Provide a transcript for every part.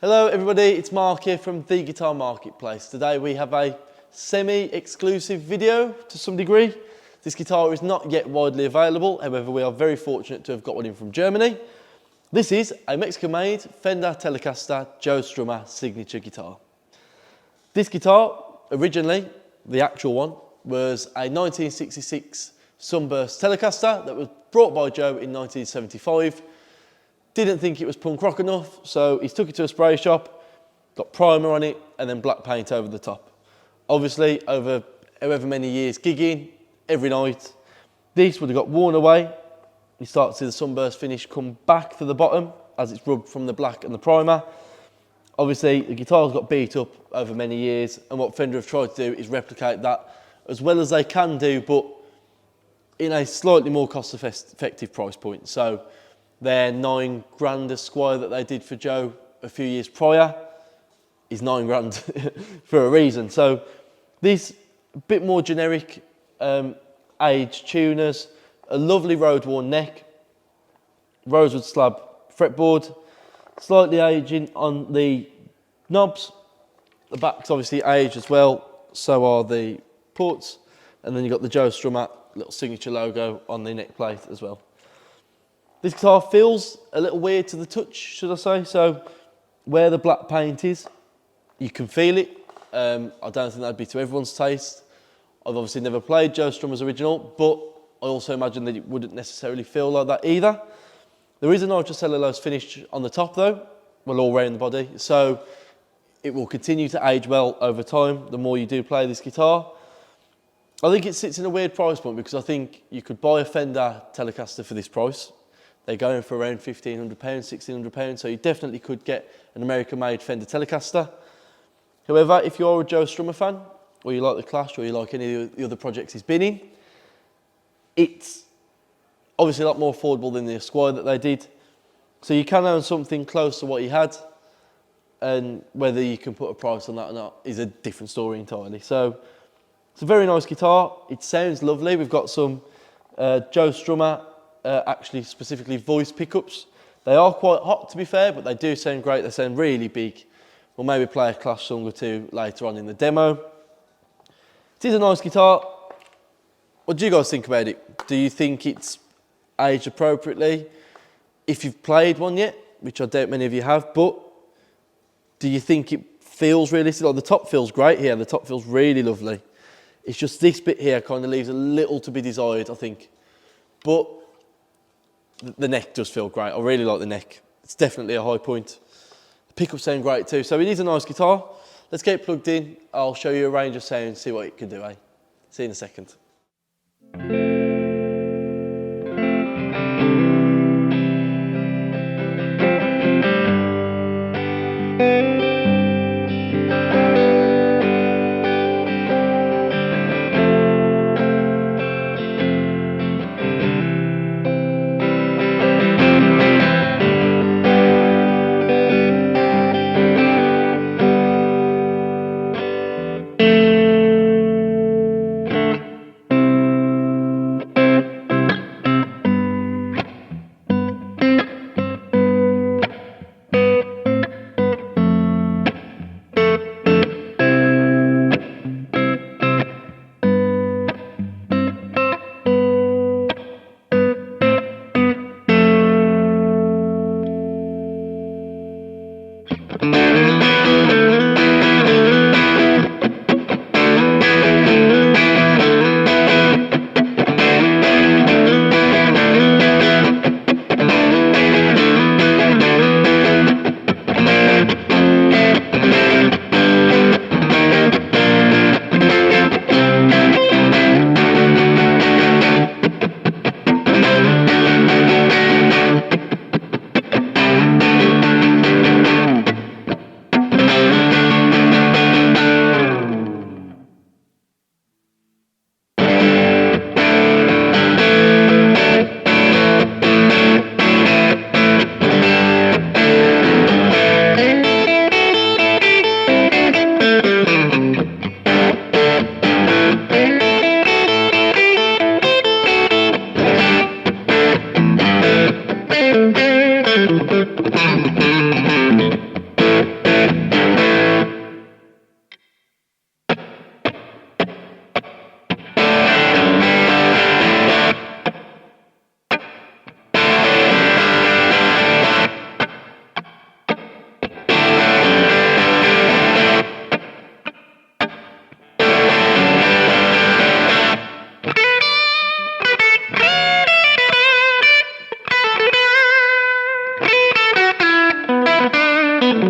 Hello everybody, it's Mark here from The Guitar Marketplace. Today we have a semi-exclusive video to some degree. This guitar is not yet widely available, however we are very fortunate to have got one in from Germany. This is a Mexican-made Fender Telecaster Joe Strummer signature guitar. This guitar, originally, the actual one, was a 1966 Sunburst Telecaster that was brought by Joe in 1975. Didn't think it was punk rock enough, so he took it to a spray shop, got primer on it, and then black paint over the top. Obviously, over however many years gigging, every night, this would have got worn away. You start to see the sunburst finish come back to the bottom as it's rubbed from the black and the primer. Obviously, the guitar's got beat up over many years, and what Fender have tried to do is replicate that as well as they can do, but in a slightly more cost-effective price point. So their £9 grand Esquire that they did for Joe a few years prior is £9 grand for a reason. So this bit more generic aged tuners, a lovely road-worn neck, rosewood slab fretboard, slightly aging on the knobs. The back's obviously aged as well, so are the ports, and then you've got the Joe Strummer little signature logo on the neck plate as well. This guitar feels a little weird to the touch, should I say. So where the black paint is, you can feel it. I don't think that'd be to everyone's taste. I've obviously never played Joe Strummer's original, but I also imagine that it wouldn't necessarily feel like that either. There is a nitrocellulose finish on the top though, well, all around the body. So it will continue to age well over time, the more you do play this guitar. I think it sits in a weird price point because I think you could buy a Fender Telecaster for this price. They're going for around £1,500, £1,600, so you definitely could get an American-made Fender Telecaster. However, if you're a Joe Strummer fan, or you like the Clash, or you like any of the other projects he's been in, it's obviously a lot more affordable than the Esquire that they did. So you can own something close to what he had, and whether you can put a price on that or not is a different story entirely. So it's a very nice guitar. It sounds lovely. We've got some Joe Strummer actually specifically voice pickups. They are quite hot to be fair, but they do sound great. They sound really big. We'll maybe play a Clash song or two later on in the demo. It is a nice guitar. What do you guys think about it? Do you think it's aged appropriately? If you've played one yet, which I doubt many of you have, but do you think it feels realistic? Like the top feels great here. The top feels really lovely. It's just this bit here kind of leaves a little to be desired, I think. But the neck does feel great. I really like the neck. It's definitely a high point. The pickups sound great too. So it is a nice guitar. Let's get it plugged in. I'll show you a range of sounds, see what it can do, eh? See you in a second. So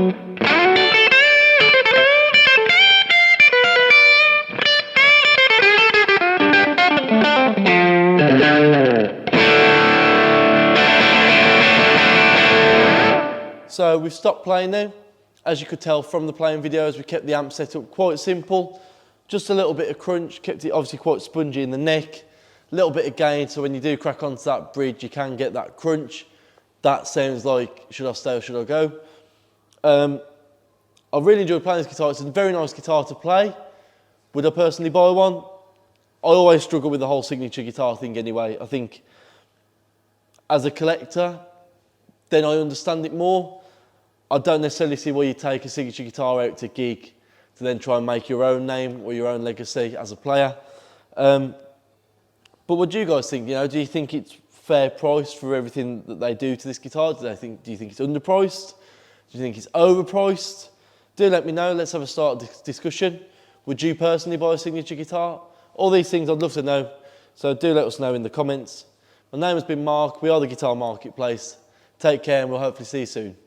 we've stopped playing now. As you could tell from the playing videos, we kept the amp set up quite simple. Just a little bit of crunch, kept it obviously quite spongy in the neck. A little bit of gain, so when you do crack onto that bridge, you can get that crunch. That sounds like, should I stay or should I go? I really enjoyed playing this guitar. It's a very nice guitar to play. Would I personally buy one? I always struggle with the whole signature guitar thing anyway. I think as a collector, then I understand it more. I don't necessarily see why you take a signature guitar out to gig to then try and make your own name or your own legacy as a player. But what do you guys think? You know, do you think it's fair price for everything that they do to this guitar? Do you think it's underpriced? Do you think it's overpriced? Do let me know. Let's have a start discussion. Would you personally buy a signature guitar? All these things I'd love to know. So do let us know in the comments. My name has been Mark. We are the Guitar Marketplace. Take care and we'll hopefully see you soon.